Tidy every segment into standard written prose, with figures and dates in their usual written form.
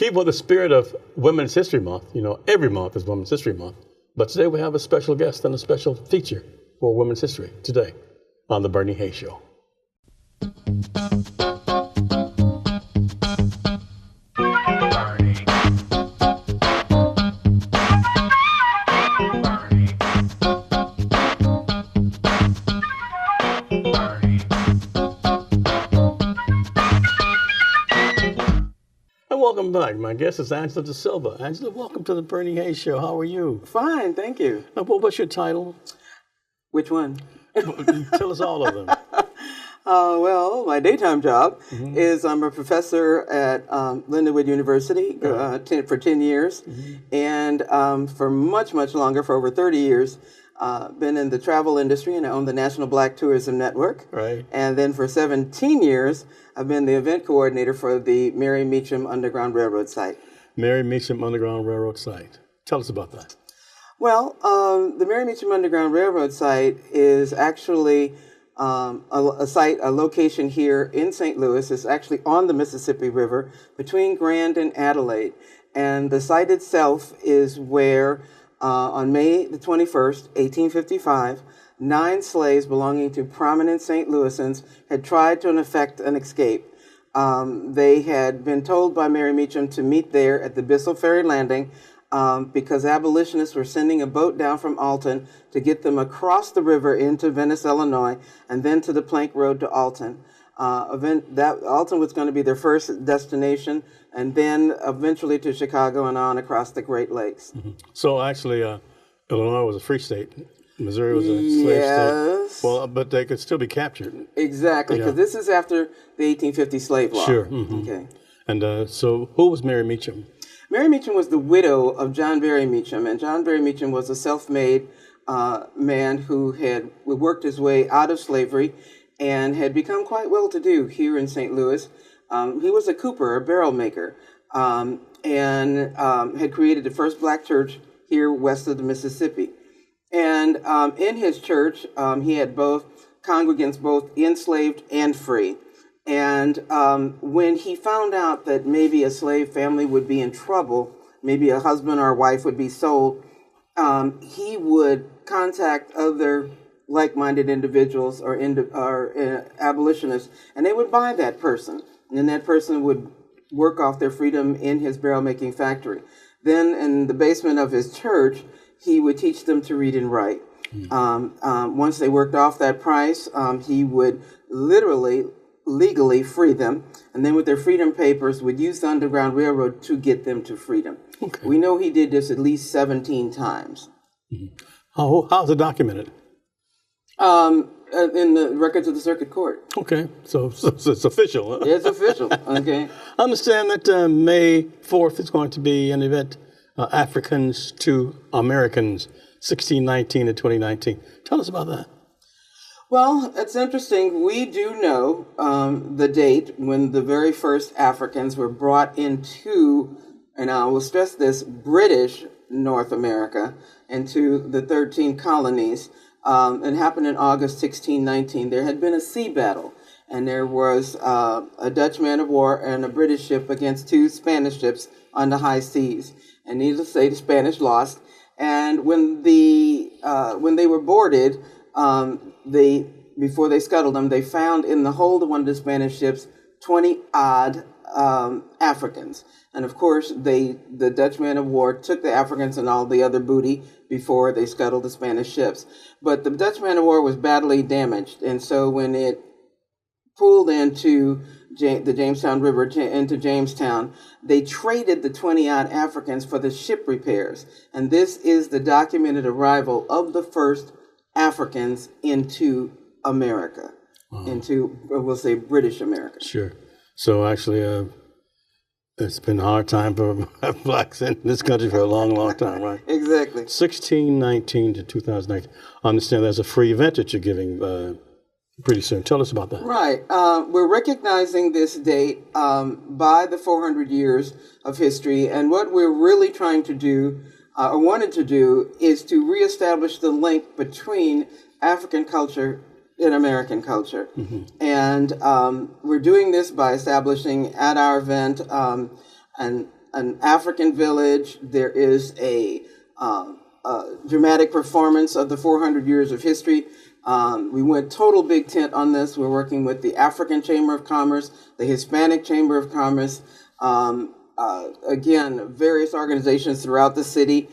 keep with the spirit of Women's History Month, you know, every month is Women's History Month. But today we have a special guest and a special feature for Women's History today on The Bernie Hayes Show. Welcome back. My guest is Angela Desilva. Angela, welcome to the Bernie Hayes Show. How are you? Fine, thank you. What's your title? Which one? Tell us all of them. Well, my daytime job is I'm a professor at Lindenwood University for 10 years. And for much, much longer, for over 30 years, been in the travel industry, and I own the National Black Tourism Network. Right. And then for 17 years, I've been the event coordinator for the Mary Meecham Underground Railroad site. Mary Meecham Underground Railroad site. Tell us about that. Well, the Mary Meecham Underground Railroad site is actually a location here in St. Louis. It's actually on the Mississippi River between Grand and Adelaide. And the site itself is where on May the 21st, 1855, 9 slaves belonging to prominent St. Louisans had tried to effect an escape. They had been told by Mary Meecham to meet there at the Bissell Ferry Landing because abolitionists were sending a boat down from Alton to get them across the river into Venice, Illinois, and then to the Plank Road to Alton. Alton was going to be their first destination, and then eventually to Chicago and on across the Great Lakes. So actually, Illinois was a free state. Missouri was a slave state. Well, but they could still be captured. Exactly, because this is after the 1850 slave law. Sure. Okay. And so who was Mary Meecham? Mary Meecham was the widow of John Berry Meecham, and John Berry Meecham was a self-made man who had worked his way out of slavery and had become quite well-to-do here in St. Louis. He was a cooper, a barrel maker, and had created the first black church here west of the Mississippi. And in his church, he had both congregants, both enslaved and free. And when he found out that maybe a slave family would be in trouble, maybe a husband or a wife would be sold, he would contact other like-minded individuals or abolitionists, and they would buy that person. And then that person would work off their freedom in his barrel-making factory. Then in the basement of his church, he would teach them to read and write. Once they worked off that price, he would legally free them, and then with their freedom papers would use the Underground Railroad to get them to freedom. Okay. We know he did this at least 17 times. How's it documented? In the records of the circuit court. Okay, so it's official. Huh? It's official, okay. I understand that May 4th is going to be an event, Africans to Americans, 1619 to 2019. Tell us about that. Well, it's interesting. We do know the date when the very first Africans were brought into, and I will stress this, British North America, into the 13 colonies. It happened in August 1619. There had been a sea battle, and there was a Dutch man of war and a British ship against 2 Spanish ships on the high seas. And needless to say, the Spanish lost. And when they were boarded, before they scuttled them, they found in the hold of one of the Spanish ships 20-odd Africans. And of course, the Dutch man of war took the Africans and all the other booty before they scuttled the Spanish ships. But the Dutch man of war was badly damaged, and so when it pulled into the Jamestown River, into Jamestown, they traded the 20-odd Africans for the ship repairs. And this is the documented arrival of the first Africans into America, into, we'll say, British America. Sure. So actually, it's been a hard time for blacks in this country for a long, long time, right? Exactly. 1619 to 2019. I understand there's a free event that you're giving pretty soon. Tell us about that. Right. We're recognizing this date by the 400 years of history. And what we're really trying to do, or wanted to do, is to reestablish the link between African culture and American culture. And we're doing this by establishing at our event an an African village. There is a dramatic performance of the 400 years of history. We went total big tent on this. We're working with the African Chamber of Commerce, the Hispanic Chamber of Commerce, again, various organizations throughout the city.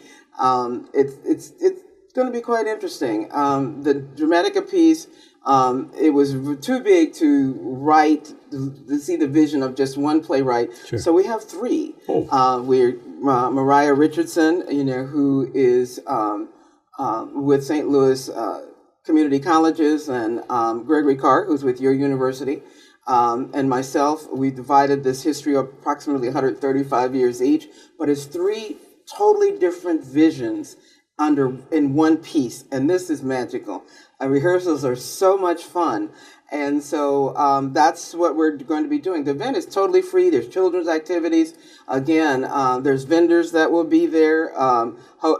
It's going to be quite interesting. The dramatic piece, it was too big to write, to see the vision of just one playwright. Sure. So we have three. Oh. We're Mariah Richardson, who is with St. Louis Community Colleges, and Gregory Carr, who's with your university, and myself. We divided this history of approximately 135 years each, but it's three totally different visions in one piece, and this is magical. Rehearsals are so much fun, and so that's what we're going to be doing. The event is totally free. There's children's activities. Again, there's vendors that will be there,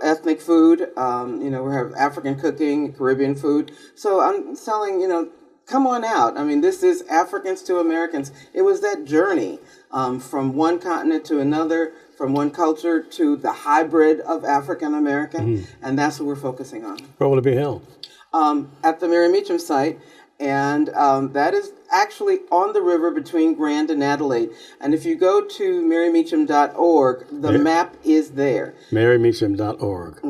ethnic food. We have African cooking, Caribbean food. So I'm telling, come on out. I mean, this is Africans to Americans. It was that journey from one continent to another, from one culture to the hybrid of African American, and that's what we're focusing on. Where will it be held? At the Mary Meecham site, and that is actually on the river between Grand and Adelaide. And if you go to marymeecham.org, the map is there. marymeecham.org.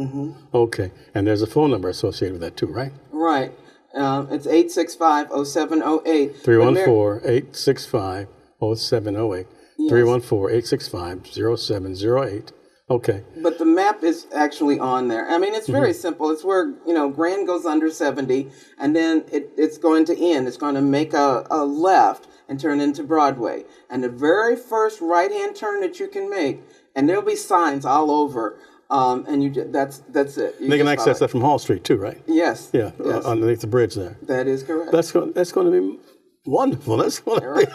Okay, and there's a phone number associated with that too, right? Right. It's 865-0708. 314-865-0708. Yes. 314-865-0708. Okay. But the map is actually on there. I mean, it's very simple. It's where, Grand goes under 70, and then it's going to end. It's going to make a left and turn into Broadway. And the very first right-hand turn that you can make, and there'll be signs all over, and that's it. They can access that from Hall Street too, right? Yes. Yeah, yes. Underneath the bridge there. That is correct. That's going to be wonderful. That's going to be...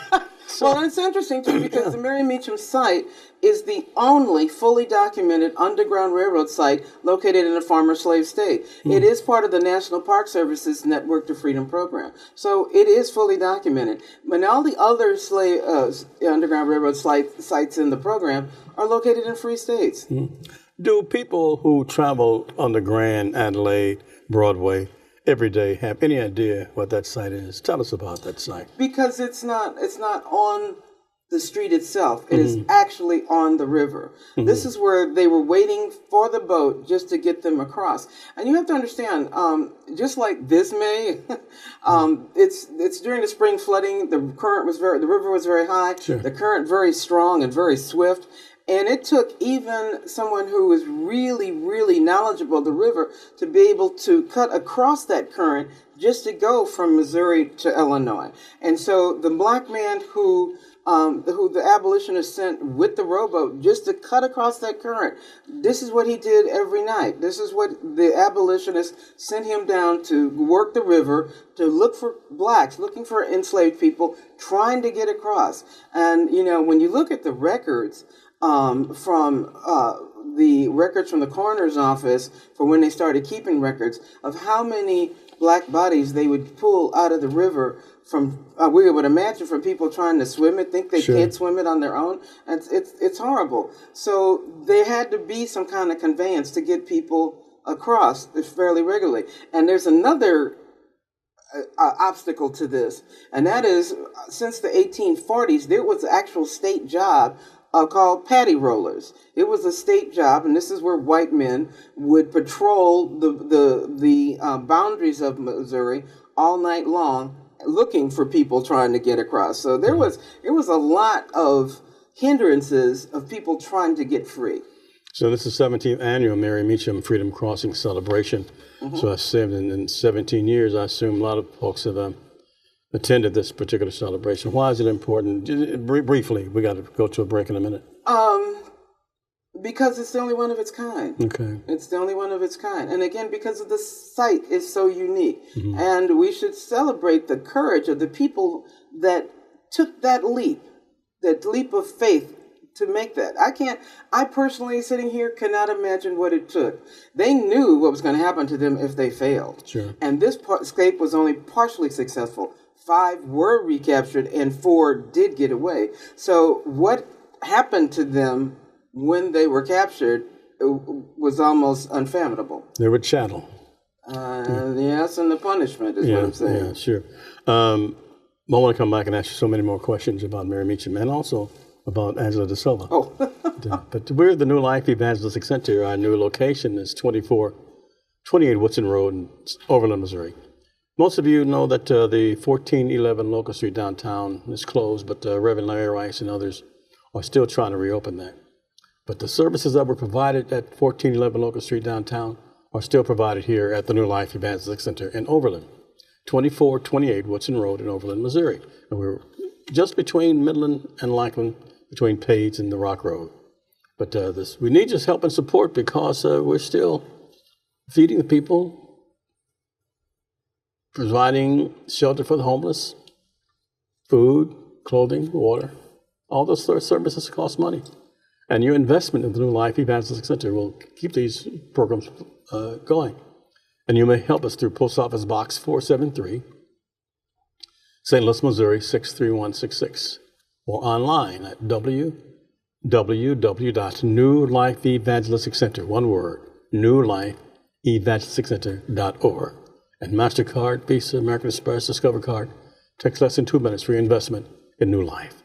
Well, it's interesting, too, because the Mary Meecham site is the only fully documented Underground Railroad site located in a farmer-slave state. It is part of the National Park Service's Network to Freedom program. So it is fully documented. But all the other Underground Railroad sites in the program are located in free states. Do people who travel on the Grand, Adelaide, Broadway every day have any idea what that site is? Tell us about that site. Because it's not on the street itself. It is actually on the river. This is where they were waiting for the boat just to get them across. And you have to understand, just like this May, it's during the spring flooding. The river was very high. Sure. The current very strong and very swift. And it took even someone who was really, really knowledgeable of the river to be able to cut across that current just to go from Missouri to Illinois. And so the black man who the abolitionists sent with the rowboat just to cut across that current, this is what he did every night. This is what the abolitionists sent him down to work the river, to look for blacks, looking for enslaved people, trying to get across. And, when you look at the records, from the records from the coroner's office for when they started keeping records of how many black bodies they would pull out of the river from, we would imagine, from people trying to swim it, think they can't swim it on their own. It's horrible. So there had to be some kind of conveyance to get people across fairly regularly. And there's another obstacle to this, and that is, since the 1840s, there was an actual state job called paddy rollers. It was a state job, and this is where white men would patrol the boundaries of Missouri all night long, looking for people trying to get across. So there was a lot of hindrances of people trying to get free. So this is the 17th annual Mary Meecham Freedom Crossing celebration. So I said in 17 years, I assume a lot of folks have attended this particular celebration. Why is it important? Briefly, we got to go to a break in a minute. Because it's the only one of its kind. Okay. It's the only one of its kind. And again, because of the site is so unique. And we should celebrate the courage of the people that took that leap of faith to make that. I personally, sitting here, cannot imagine what it took. They knew what was going to happen to them if they failed. Sure. And this escape was only partially successful. 5 were recaptured and 4 did get away. So what happened to them when they were captured, was almost unfathomable. They were chattel. Yes, and the punishment is what I'm saying. Yeah, sure. I want to come back and ask you so many more questions about Mary Meecham and also about Angela Desilva. Oh. But we're at the New Life Evangelistic Center. Our new location is 2428 Woodson Road in Overland, Missouri. Most of you know that the 1411 Locust Street downtown is closed, but Reverend Larry Rice and others are still trying to reopen that. But the services that were provided at 1411 Locust Street downtown are still provided here at the New Life Evangelistic Center in Overland, 2428 Woodson Road in Overland, Missouri. And we're just between Midland and Lackland, between Page and the Rock Road. But we need your help and support because we're still feeding the people, providing shelter for the homeless, food, clothing, water. All those services cost money. And your investment in the New Life Evangelistic Center will keep these programs going. And you may help us through Post Office Box 473, St. Louis, Missouri 63166, or online at www.newlifeevangelisticcenter, one word, newlifeevangelisticcenter.org. And MasterCard, Visa, American Express, Discover Card takes less than 2 minutes for your investment in New Life.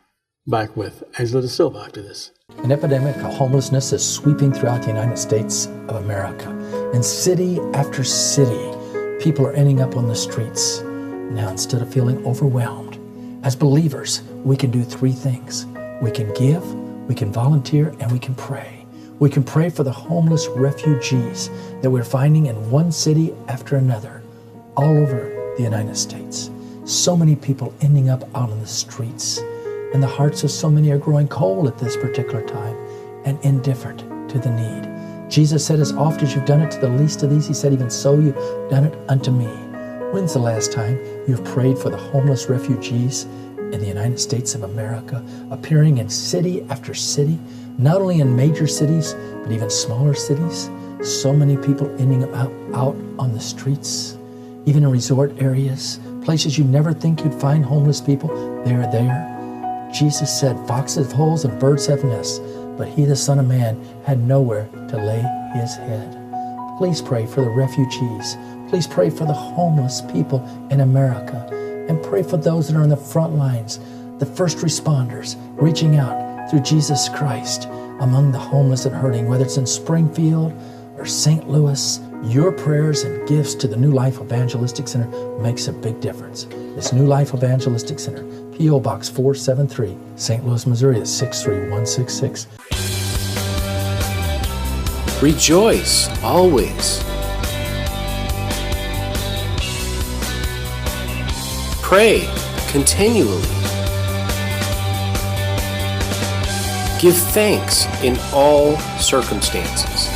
Back with Angela Desilva after this. An epidemic of homelessness is sweeping throughout the United States of America. In city after city, people are ending up on the streets. Now, instead of feeling overwhelmed, as believers, we can do 3 things. We can give, we can volunteer, and we can pray. We can pray for the homeless refugees that we're finding in one city after another, all over the United States. So many people ending up out on the streets. And the hearts of so many are growing cold at this particular time and indifferent to the need. Jesus said, as oft as you've done it to the least of these, he said, even so you've done it unto me. When's the last time you've prayed for the homeless refugees in the United States of America, appearing in city after city, not only in major cities, but even smaller cities? So many people ending up out on the streets, even in resort areas, places you never think you'd find homeless people. They're there. Jesus said, foxes have holes and birds have nests, but he, the Son of Man, had nowhere to lay his head. Please pray for the refugees. Please pray for the homeless people in America. And pray for those that are on the front lines, the first responders, reaching out through Jesus Christ among the homeless and hurting, whether it's in Springfield or St. Louis. Your prayers and gifts to the New Life Evangelistic Center makes a big difference. It's New Life Evangelistic Center, P.O. Box 473, St. Louis, Missouri, 63166. Rejoice always. Pray continually. Give thanks in all circumstances.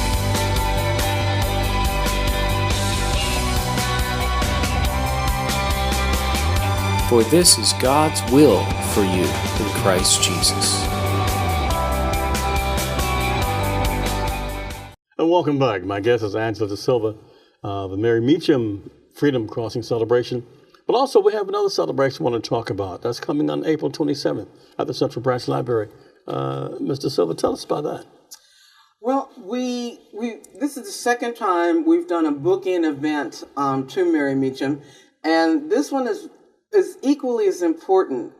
For this is God's will for you in Christ Jesus. And welcome back. My guest is Angela Desilva of the Mary Meecham Freedom Crossing Celebration. But also we have another celebration I want to talk about. That's coming on April 27th at the Central Branch Library. Ms. Desilva, tell us about that. Well, this is the second time we've done a book-in event to Mary Meecham, and this one is equally as important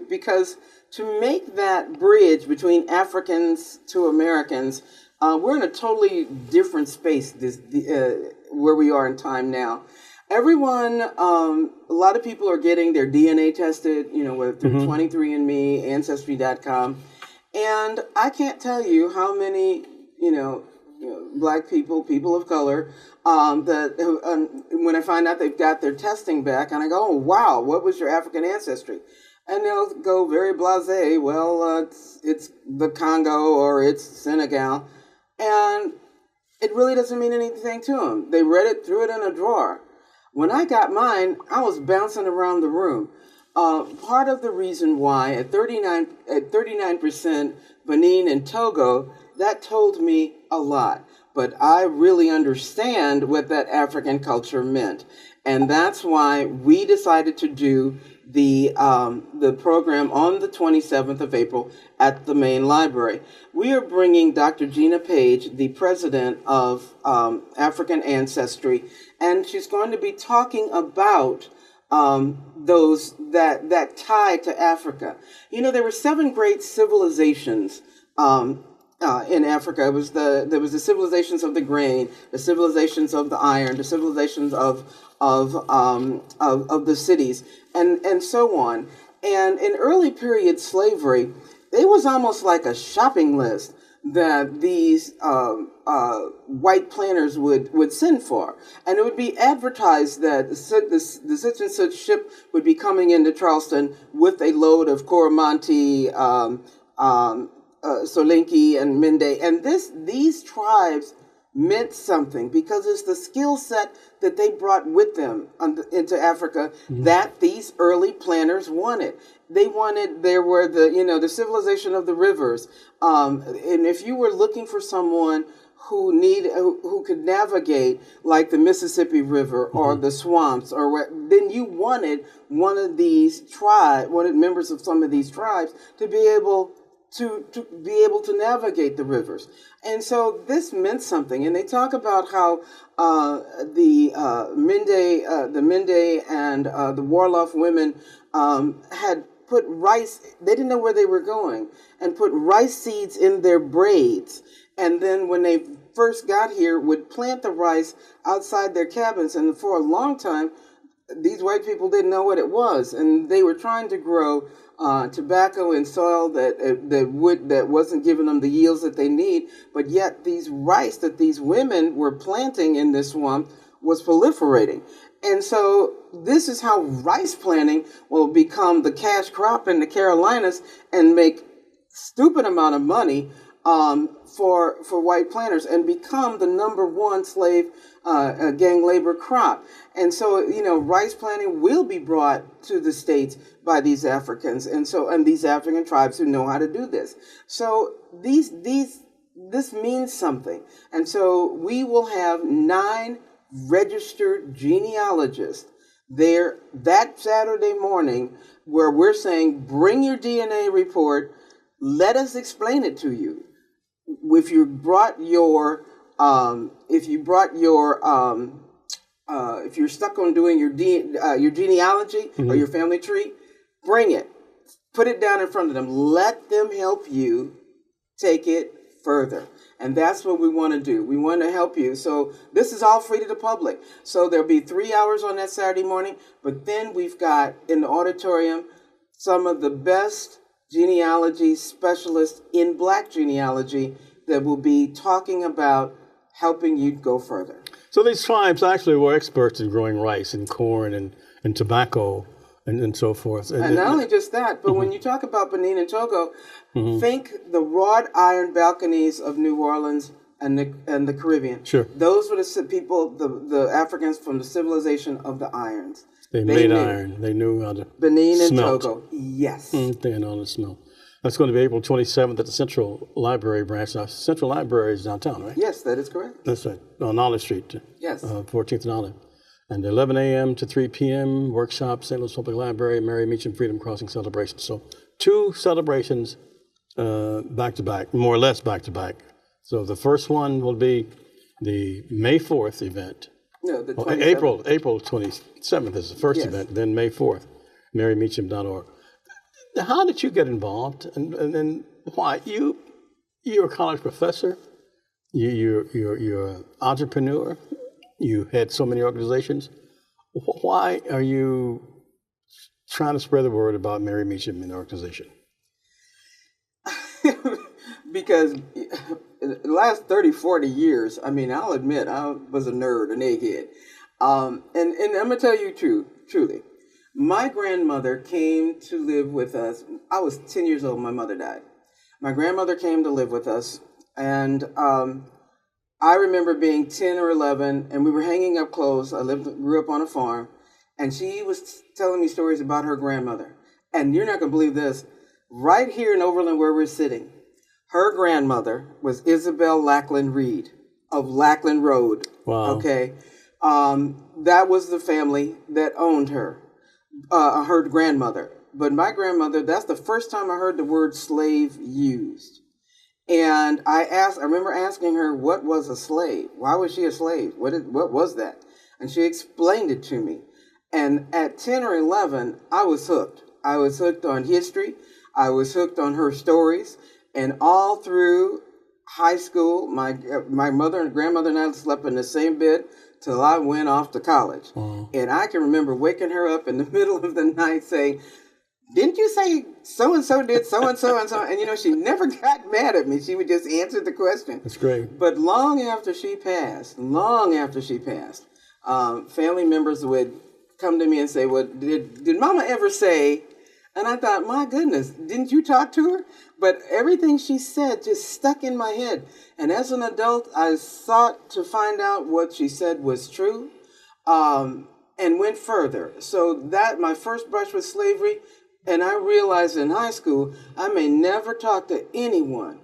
because to make that bridge between Africans to Americans, we're in a totally different space where we are in time now. Everyone, a lot of people are getting their DNA tested, whether through 23andMe, Ancestry.com, and I can't tell you how many, Black people, people of color, that when I find out they've got their testing back, and I go, oh, wow, what was your African ancestry? And they'll go very blasé, well, it's the Congo or it's Senegal, and it really doesn't mean anything to them. They read it, threw it in a drawer. When I got mine, I was bouncing around the room. Part of the reason why at 39% Benin and Togo, that told me a lot. But I really understand what that African culture meant. And that's why we decided to do the program on the 27th of April at the main library. We are bringing Dr. Gina Page, the president of African Ancestry, and she's going to be talking about those that tie to Africa. You know, there were 7 great civilizations in Africa. There was the civilizations of the grain, the civilizations of the iron, the civilizations of the cities, and so on. And in early period slavery, it was almost like a shopping list that these white planters would send for. And it would be advertised that the such and such ship would be coming into Charleston with a load of Coromantee, Solinki, and Mende. And these tribes meant something because it's the skill set that they brought with them into Africa that these early planters wanted. There were the civilization of the rivers. And if you were looking for someone who could navigate like the Mississippi River or the swamps, then you wanted wanted members of some of these tribes to be able to navigate the rivers. And so this meant something. And they talk about how the Mende and the Wolof women had put rice, they didn't know where they were going, and put rice seeds in their braids. And then when they first got here, would plant the rice outside their cabins. And for a long time, these white people didn't know what it was. And they were trying to grow tobacco in soil that wasn't giving them the yields that they need, but yet these rice that these women were planting in this swamp was proliferating. And so this is how rice planting will become the cash crop in the Carolinas and make stupid amount of money for white planters and become the #1 slave gang labor crop. And so, rice planting will be brought to the States by these Africans and these African tribes who know how to do this. So this means something. And so we will have 9 registered genealogists there that Saturday morning where we're saying, bring your DNA report, let us explain it to you. If you're stuck on doing your genealogy or your family tree, bring it. Put it down in front of them. Let them help you take it further. And that's what we want to do. We want to help you. So this is all free to the public. So there'll be 3 hours on that Saturday morning. But then we've got in the auditorium some of the best genealogy specialists in Black genealogy that will be talking about helping you go further. So these tribes actually were experts in growing rice and corn and tobacco and so forth. And not only just that, but when you talk about Benin and Togo, think the wrought iron balconies of New Orleans and the Caribbean. Sure. Those were the people, the Africans from the civilization of the irons. They made iron. They knew how to Benin and smelt. Togo. Yes. They know how to smell. That's going to be April 27th at the Central Library branch. Now, Central Library is downtown, right? Yes, that is correct. That's right. On Olive Street. Yes. 14th and Olive. And 11 a.m. to 3 p.m. workshop, St. Louis Public Library, Mary Meecham Freedom Crossing celebration. So 2 celebrations back to back, more or less back to back. So the first one will be the May 4th event. No, the 27th. April 27th is the first event, then May 4th, marymeecham.org. How did you get involved, and then why? You're a college professor, you're an entrepreneur, you had so many organizations. Why are you trying to spread the word about Mary Meecham and the organization? Because the last 30, 40 years, I mean, I'll admit I was a nerd, an egghead. And I'm going to tell you truly. My grandmother came to live with us. I was 10 years old when my mother died. My grandmother came to live with us. And I remember being 10 or 11, and we were hanging up clothes. I grew up on a farm. And she was telling me stories about her grandmother. And you're not going to believe this. Right here in Overland where we're sitting, her grandmother was Isabel Lackland Reed of Lackland Road. Wow. Okay. That was the family that owned her. her grandmother. But my grandmother, that's the first time I heard the word slave used. And I remember asking her, what was a slave? Why was she a slave? What was that? And she explained it to me. And at 10 or 11, I was hooked. I was hooked on history. I was hooked on her stories. And all through high school, my mother and grandmother and I slept in the same bed till I went off to college. Wow. And I can remember waking her up in the middle of the night saying, didn't you say so-and-so did so-and-so and so? And, she never got mad at me. She would just answer the question. That's great. But long after she passed, family members would come to me and say, well, did Mama ever say? And I thought, my goodness, didn't you talk to her? But everything she said just stuck in my head. And as an adult, I sought to find out what she said was true, and went further. So that my first brush with slavery, and I realized in high school, I may never talk to anyone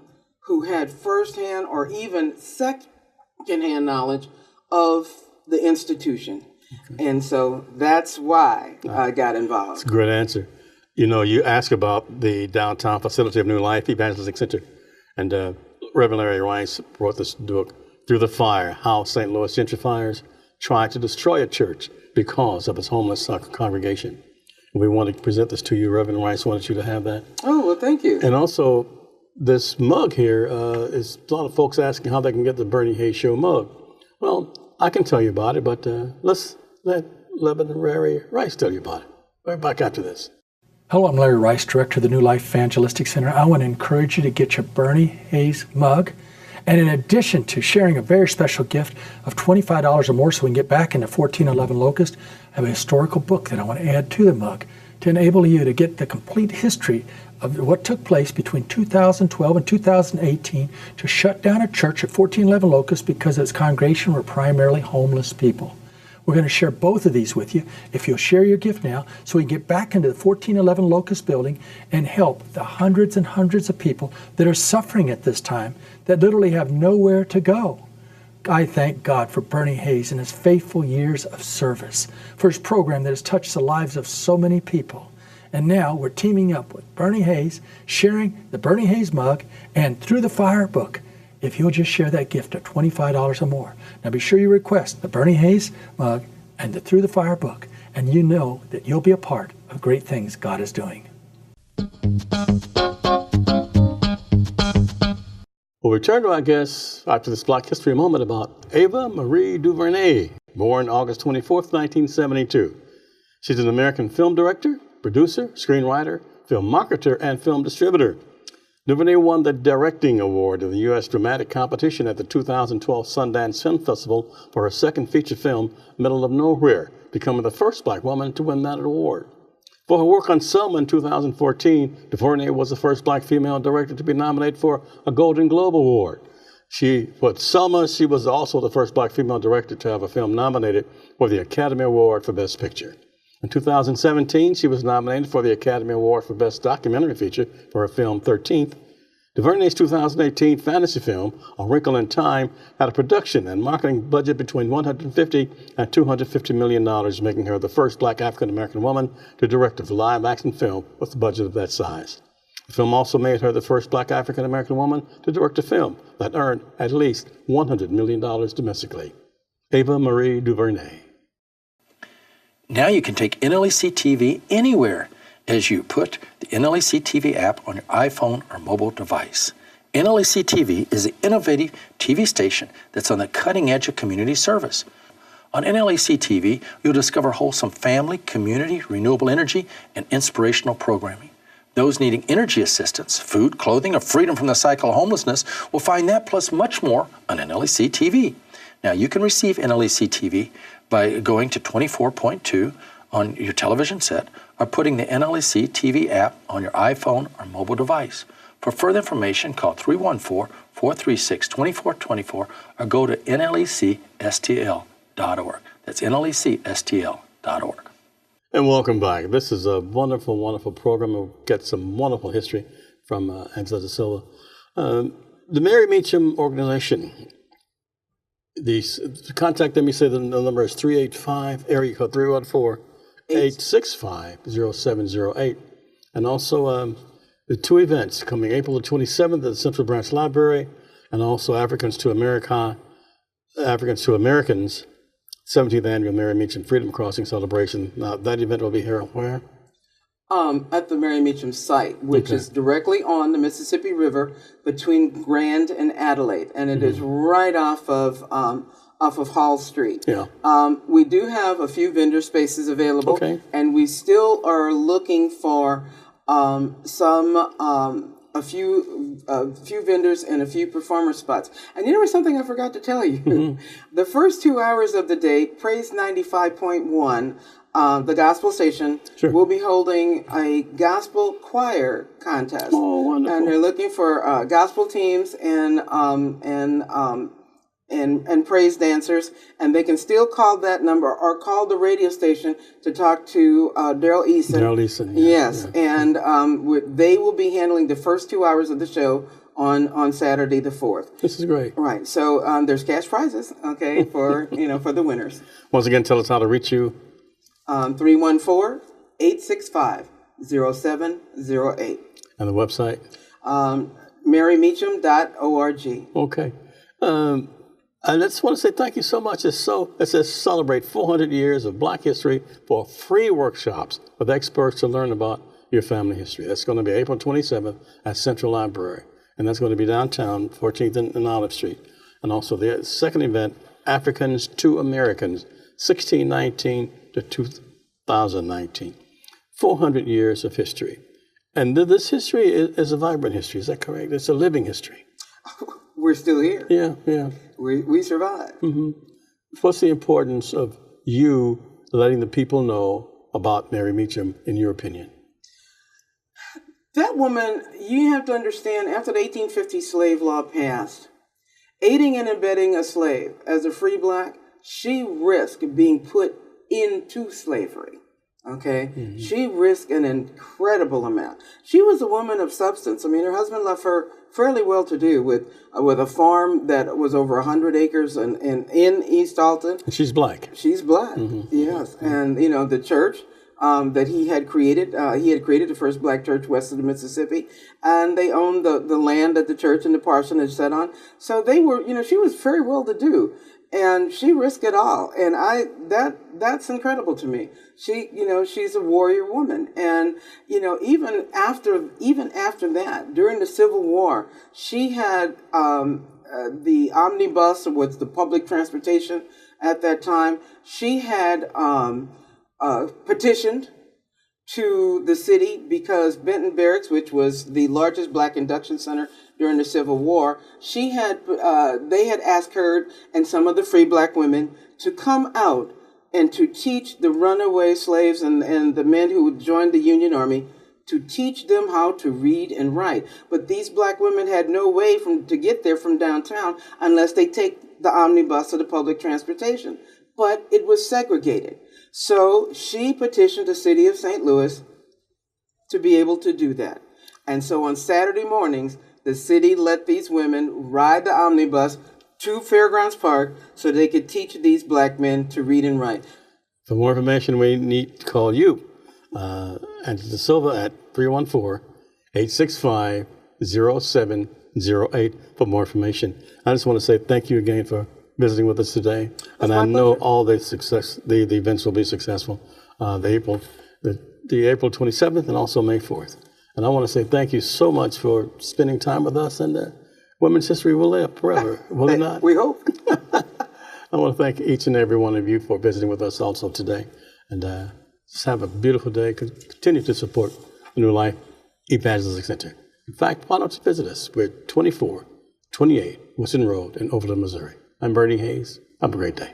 who had firsthand or even secondhand knowledge of the institution. Okay. And so that's why I got involved. That's a great answer. You ask about the downtown facility of New Life Evangelistic Center, and Reverend Larry Rice wrote this book, Through the Fire, How St. Louis Gentrifiers Tried to Destroy a Church Because of its Homeless Congregation. We want to present this to you, Reverend Rice. Wanted you to have that. Oh, well, thank you. And also, this mug here is a lot of folks asking how they can get the Bernie Hayes Show mug. Well, I can tell you about it, but let's let Reverend Larry Rice tell you about it. Right back after this. Hello, I'm Larry Rice, Director of the New Life Evangelistic Center. I want to encourage you to get your Bernie Hayes mug. And in addition to sharing a very special gift of $25 or more so we can get back into 1411 Locust, I have a historical book that I want to add to the mug to enable you to get the complete history of what took place between 2012 and 2018 to shut down a church at 1411 Locust because its congregation were primarily homeless people. We're going to share both of these with you if you'll share your gift now so we can get back into the 1411 Locust building and help the hundreds and hundreds of people that are suffering at this time that literally have nowhere to go. I thank God for Bernie Hayes and his faithful years of service, for his program that has touched the lives of so many people. And now we're teaming up with Bernie Hayes, sharing the Bernie Hayes mug and Through the Fire book. If you'll just share that gift of $25 or more. Now be sure you request the Bernie Hayes mug and the Through the Fire book, and you know that you'll be a part of great things God is doing. We'll return to our guest after this Black History moment about Ava Marie DuVernay, born August 24th, 1972. She's an American film director, producer, screenwriter, film marketer, and film distributor. DuVernay won the Directing Award of the U.S. Dramatic Competition at the 2012 Sundance Film Festival for her second feature film, Middle of Nowhere, becoming the first Black woman to win that award. For her work on Selma in 2014, DuVernay was the first Black female director to be nominated for a Golden Globe Award. For Selma, she was also the first Black female director to have a film nominated for the Academy Award for Best Picture. In 2017, she was nominated for the Academy Award for Best Documentary Feature for her film 13th. DuVernay's 2018 fantasy film, A Wrinkle in Time, had a production and marketing budget between $150 and $250 million, making her the first Black African-American woman to direct a live-action film with a budget of that size. The film also made her the first Black African-American woman to direct a film that earned at least $100 million domestically. Ava Marie DuVernay. Now you can take NLEC TV anywhere as you put the NLEC TV app on your iPhone or mobile device. NLEC TV is an innovative TV station that's on the cutting edge of community service. On NLEC TV, you'll discover wholesome family, community, renewable energy, and inspirational programming. Those needing energy assistance, food, clothing, or freedom from the cycle of homelessness will find that plus much more on NLEC TV. Now you can receive NLEC TV by going to 24.2 on your television set or putting the NLEC TV app on your iPhone or mobile device. For further information, call 314-436-2424 or go to nlecstl.org. That's nlecstl.org. And welcome back. This is a wonderful, wonderful program. We'll get some wonderful history from Angela Desilva. The Mary Meecham organization. The contact, let me say the number is 385, area code 314 865-0708. And also the two events coming April the 27th at the Central Branch Library, and also Africans to Americans, 17th Annual Mary Meecham Freedom Crossing Celebration. Now, that event will be here where? At the Mary Meecham site, which is directly on the Mississippi River between Grand and Adelaide, and it is right off of Hall Street. Yeah. We do have a few vendor spaces available, and we still are looking for a few vendors and a few performer spots. And there was something I forgot to tell you. The first 2 hours of the day, Praise 95.1. The gospel station will be holding a gospel choir contest. Oh, wonderful! And they're looking for gospel teams and praise dancers, and they can still call that number or call the radio station to talk to Daryl Eason. Daryl Eason, yes, and they will be handling the first 2 hours of the show on Saturday the 4th. This is great. Right. So there's cash prizes, for for the winners. Once again, tell us how to reach you. 314-865-0708. And the website? MaryMeecham.org. Okay. I just want to say thank you so much. It says celebrate 400 years of Black history for free workshops with experts to learn about your family history. That's going to be April 27th at Central Library. And that's going to be downtown, 14th and Olive Street. And also the second event, Africans to Americans, 1619 to 2019. 400 years of history. And this history is a vibrant history. Is that correct? It's a living history. We're still here. Yeah, yeah. We survived. What's the importance of you letting the people know about Mary Meecham, in your opinion? That woman, you have to understand, after the 1850 slave law passed, aiding and abetting a slave as a free black, she risked being put into slavery. She risked an incredible amount. She was a woman of substance. I mean, her husband left her fairly well-to-do with a farm that was over 100 acres in East Alton. She's black. She's black, yes. And, the church that he had created the first black church west of the Mississippi, and they owned the land that the church and the parsonage sat on. So they were, she was very well-to-do. And she risked it all, and that's incredible to me. She's a warrior woman, and even after that, during the Civil War, she had the omnibus, with the public transportation at that time. She had petitioned to the city because Benton Barracks, which was the largest black induction center during the Civil War, they had asked her and some of the free black women to come out and to teach the runaway slaves and the men who would join the Union Army, to teach them how to read and write. But these black women had no way to get there from downtown unless they take the omnibus or the public transportation. But it was segregated. So she petitioned the city of St. Louis to be able to do that. And so on Saturday mornings, the city let these women ride the omnibus to Fairgrounds Park so they could teach these black men to read and write. For more information, we need to call you, Angela Desilva, at 314-865-0708 for more information. I just want to say thank you again for visiting with us today. And I know all the events will be successful. The April 27th and also May 4th. And I want to say thank you so much for spending time with us, and women's history will live forever, will it not? We hope. I want to thank each and every one of you for visiting with us also today. And just have a beautiful day. Continue to support the New Life Evangelistic Center. In fact, why don't you visit us? We're 2428 Wilson Road in Overland, Missouri. I'm Bernie Hayes. Have a great day.